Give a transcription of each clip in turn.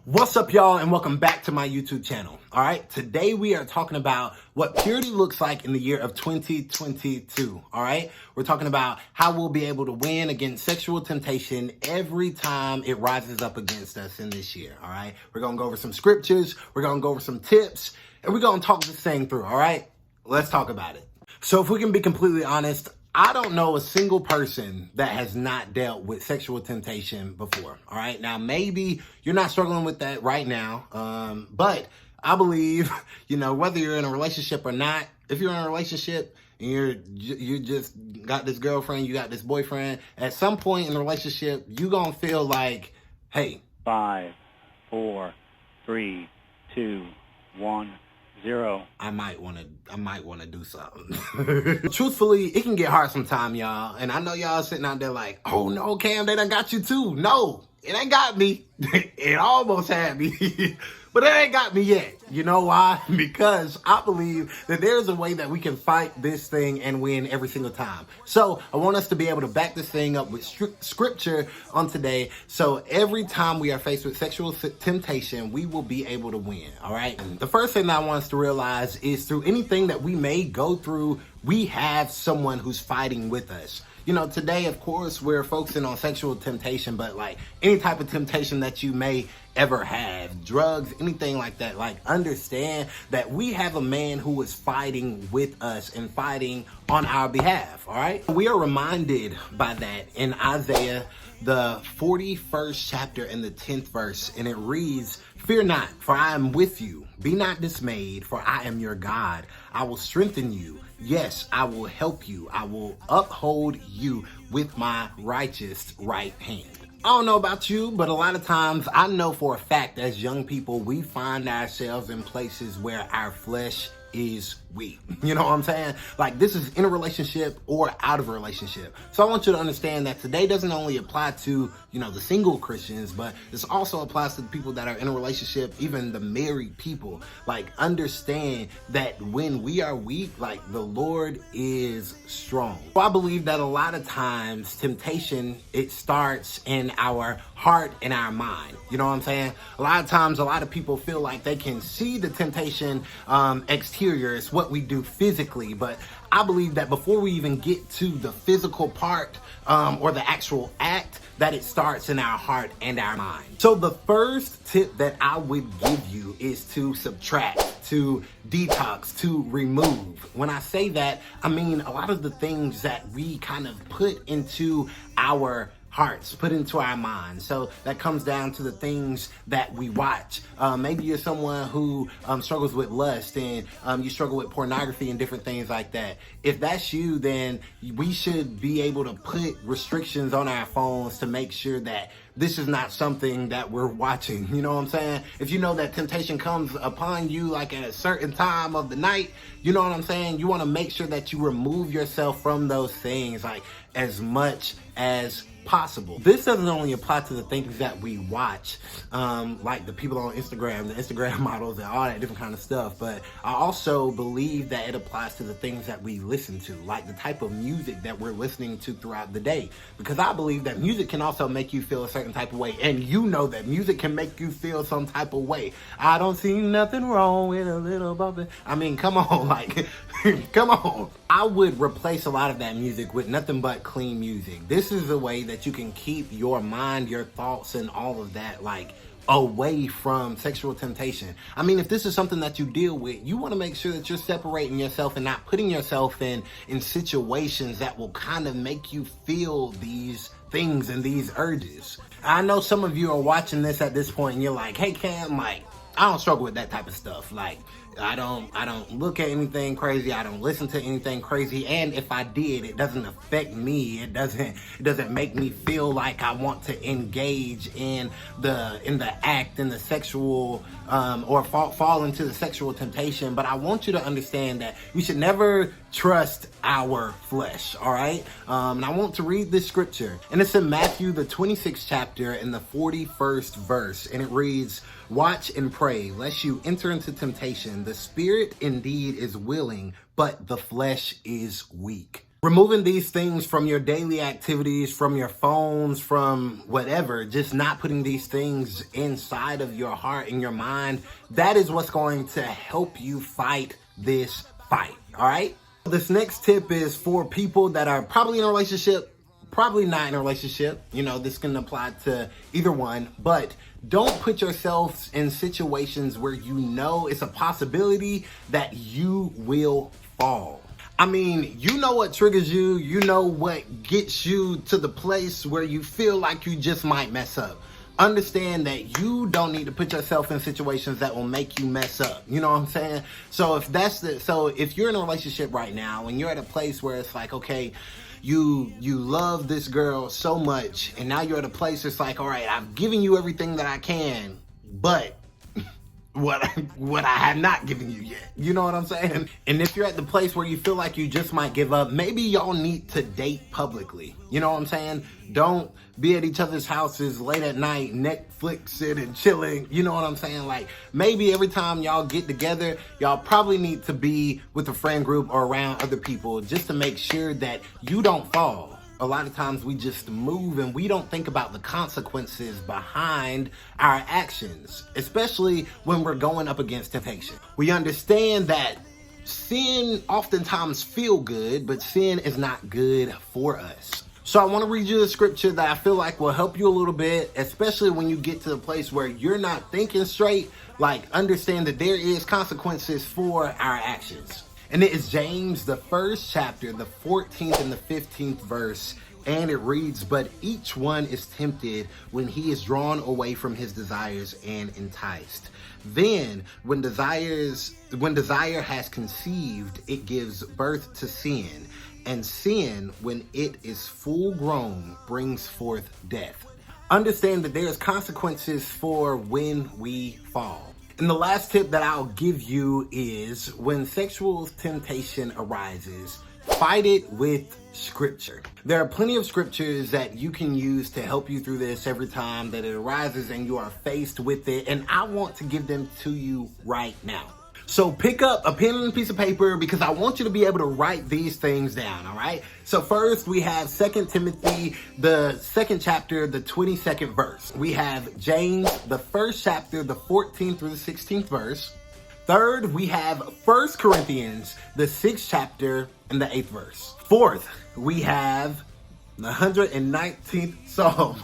What's up, y'all, and welcome back to my YouTube channel. All right, today we are talking about what purity looks like in the year of 2022. All right, we're talking about how we'll be able to win against sexual temptation every time it rises up against us in this year. All right, we're gonna go over some scriptures, we're gonna go over some tips, and we're gonna talk this thing through. All right, let's talk about it. So, if we can be completely honest, I don't know a single person that has not dealt with sexual temptation before. All right. Now, maybe you're not struggling with that right now. But I believe, whether you're in a relationship or not, if you're in a relationship and you just got this girlfriend, you got this boyfriend, at some point in the relationship, you're going to feel like, hey, 5, 4, 3, 2, 1, 0. I might want to do something. Truthfully, it can get hard sometimes, y'all. And I know y'all sitting out there like, oh no, Cam, they done got you too. No, it ain't got me. It almost had me. But it ain't got me yet. You know why? Because I believe that there's a way that we can fight this thing and win every single time. So I want us to be able to back this thing up with scripture on today. So every time we are faced with sexual temptation, we will be able to win. All right. And the first thing that I want us to realize is through anything that we may go through, we have someone who's fighting with us. Today, of course, we're focusing on sexual temptation, but like any type of temptation that you may ever have, drugs, anything like that, like understand that we have a man who is fighting with us and fighting on our behalf. All right. We are reminded by that in Isaiah, the 41st chapter and the 10th verse. And it reads, "Fear not, for I am with you. Be not dismayed, for I am your God. I will strengthen you. Yes, I will help you. I will uphold you with my righteous right hand." I don't know about you, but a lot of times I know for a fact as young people, we find ourselves in places where our flesh is weak. You know what I'm saying? Like this is in a relationship or out of a relationship. So I want you to understand that today doesn't only apply to, the single Christians, but this also applies to the people that are in a relationship, even the married people. Like understand that when we are weak, like the Lord is strong. So I believe that a lot of times temptation, it starts in our heart and our mind. You know what I'm saying? A lot of times, a lot of people feel like they can see the temptation exterior. It's what we do physically, but I believe that before we even get to the physical part or the actual act, that it starts in our heart and our mind. So the first tip that I would give you is to subtract, to detox, to remove. When I say that, I mean a lot of the things that we kind of put into our hearts, put into our minds. So that comes down to the things that we watch. Maybe you're someone who struggles with lust and you struggle with pornography and different things like that. If that's you, then we should be able to put restrictions on our phones to make sure that this is not something that we're watching. You know what I'm saying? If you know that temptation comes upon you like at a certain time of the night, you know what I'm saying? You want to make sure that you remove yourself from those things like as much as possible. This doesn't only apply to the things that we watch, like the people on Instagram, the Instagram models and all that different kind of stuff, but I also believe that it applies to the things that we listen to, like the type of music that we're listening to throughout the day, because I believe that music can also make you feel a certain type of way, and that music can make you feel some type of way. I don't see nothing wrong with a little bumping. I mean, come on, like, come on. I would replace a lot of that music with nothing but clean music. This is a way that you can keep your mind, your thoughts, and all of that, like, away from sexual temptation. I mean, if this is something that you deal with, you want to make sure that you're separating yourself and not putting yourself in situations that will kind of make you feel these things and these urges. I know some of you are watching this at this point and you're like, hey Cam, like, I don't struggle with that type of stuff. Like, I don't look at anything crazy. I don't listen to anything crazy. And if I did, it doesn't affect me. It doesn't make me feel like I want to engage in the act, in the sexual, or fall into the sexual temptation. But I want you to understand that we should never trust our flesh. All right. And I want to read this scripture, and it's in Matthew, the 26th chapter and the 41st verse. And it reads, "Watch and pray, lest you enter into temptation. The spirit indeed is willing, but the flesh is weak." Removing these things from your daily activities, from your phones, from whatever, just not putting these things inside of your heart and your mind, that is what's going to help you fight this fight, all right? This next tip is for people that are probably in a relationship, probably not in a relationship. You know, this can apply to either one, but don't put yourselves in situations where you know it's a possibility that you will fall. I mean, you know what triggers you, you know what gets you to the place where you feel like you just might mess up. Understand that you don't need to put yourself in situations that will make you mess up. You know what I'm saying? So if you're in a relationship right now and you're at a place where it's like, okay, you love this girl so much, and now you're at a place it's like, all right, I've given you everything that I can, but what I have not given you yet. You know what I'm saying? And if you're at the place where you feel like you just might give up, maybe y'all need to date publicly. You know what I'm saying? Don't be at each other's houses late at night, Netflixing and chilling. You know what I'm saying? Like, maybe every time y'all get together, y'all probably need to be with a friend group or around other people just to make sure that you don't fall. A lot of times we just move and we don't think about the consequences behind our actions, especially when we're going up against temptation. We understand that sin oftentimes feel good, but sin is not good for us. So I want to read you the scripture that I feel like will help you a little bit, especially when you get to the place where you're not thinking straight. Like, understand that there is consequences for our actions. And it is James, the 1st chapter, the 14th and the 15th verse. And it reads, "But each one is tempted when he is drawn away from his desires and enticed. Then when desire has conceived, it gives birth to sin. And sin, when it is full grown, brings forth death." Understand that there's consequences for when we fall. And the last tip that I'll give you is, when sexual temptation arises, fight it with Scripture. There are plenty of scriptures that you can use to help you through this every time that it arises and you are faced with it. And I want to give them to you right now. So pick up a pen and a piece of paper, because I want you to be able to write these things down, all right? So first we have 2 Timothy, the 2nd chapter, the 22nd verse. We have James, the 1st chapter, the 14th through the 16th verse. Third, we have 1 Corinthians, the 6th chapter, and the 8th verse. Fourth, we have the 119th Psalm,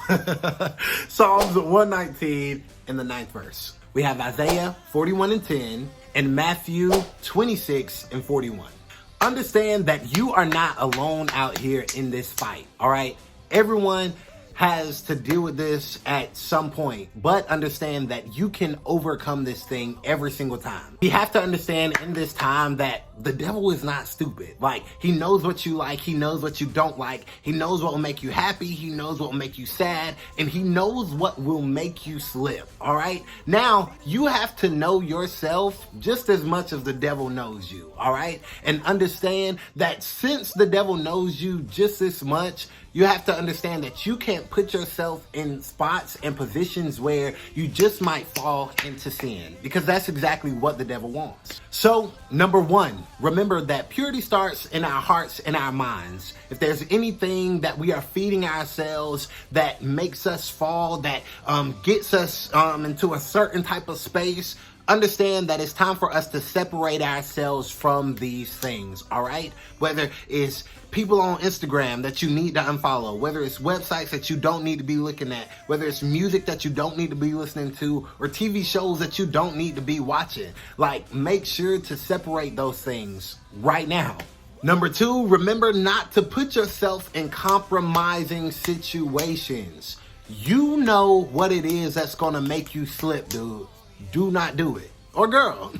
Psalms 119 and the 9th verse. We have Isaiah 41 and 10 and Matthew 26 and 41. Understand that you are not alone out here in this fight, all right? Everyone has to deal with this at some point, but understand that you can overcome this thing every single time. You have to understand in this time that the devil is not stupid. Like, he knows what you like, he knows what you don't like, he knows what will make you happy, he knows what will make you sad, and he knows what will make you slip, all right? Now, you have to know yourself just as much as the devil knows you, all right? And understand that since the devil knows you just as much, you have to understand that you can't put yourself in spots and positions where you just might fall into sin, because that's exactly what the devil wants. So, number one, remember that purity starts in our hearts and our minds. If there's anything that we are feeding ourselves that makes us fall, that gets us into a certain type of space, understand that it's time for us to separate ourselves from these things, all right? Whether it's people on Instagram that you need to unfollow, whether it's websites that you don't need to be looking at, whether it's music that you don't need to be listening to, or TV shows that you don't need to be watching. Like, make sure to separate those things right now. Number two, remember not to put yourself in compromising situations. You know what it is that's gonna make you slip, dude. Do not do it. Or girl.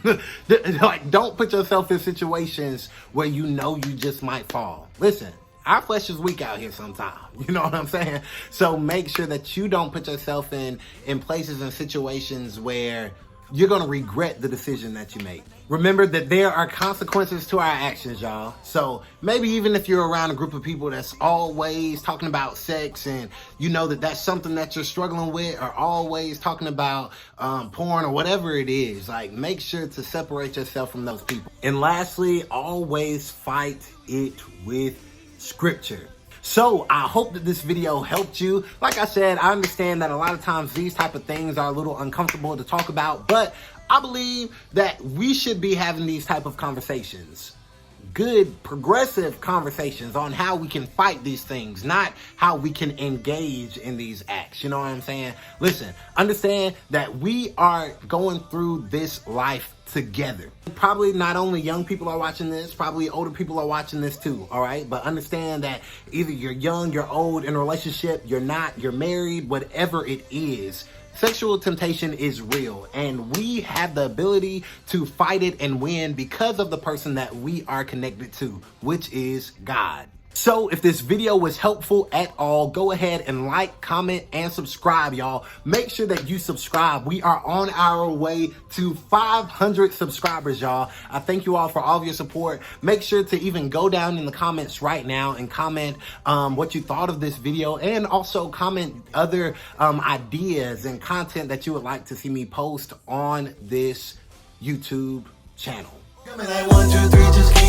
Like, don't put yourself in situations where you know you just might fall. Listen, our flesh is weak out here sometimes. You know what I'm saying? So make sure that you don't put yourself in places and situations where you're going to regret the decision that you make. Remember that there are consequences to our actions, y'all. So maybe even if you're around a group of people that's always talking about sex, and you know that that's something that you're struggling with, or always talking about porn or whatever it is, like, make sure to separate yourself from those people. And lastly, always fight it with Scripture. So I hope that this video helped you. Like I said, I understand that a lot of times these type of things are a little uncomfortable to talk about, but I believe that we should be having these type of conversations. Good, progressive conversations on how we can fight these things, not how we can engage in these acts. You know what I'm saying? Listen, understand that we are going through this life together. Probably not only young people are watching this, probably older people are watching this too, all right? But understand that either you're young, you're old, in a relationship, you're not, you're married, whatever it is, sexual temptation is real, and we have the ability to fight it and win because of the person that we are connected to, which is God. So if this video was helpful at all, go ahead and like, comment, and subscribe, y'all. Make sure that you subscribe. We are on our way to 500 subscribers, y'all. I thank you all for all of your support. Make sure to even go down in the comments right now and comment what you thought of this video, and also comment other ideas and content that you would like to see me post on this YouTube channel. 1, 2, 3, just keep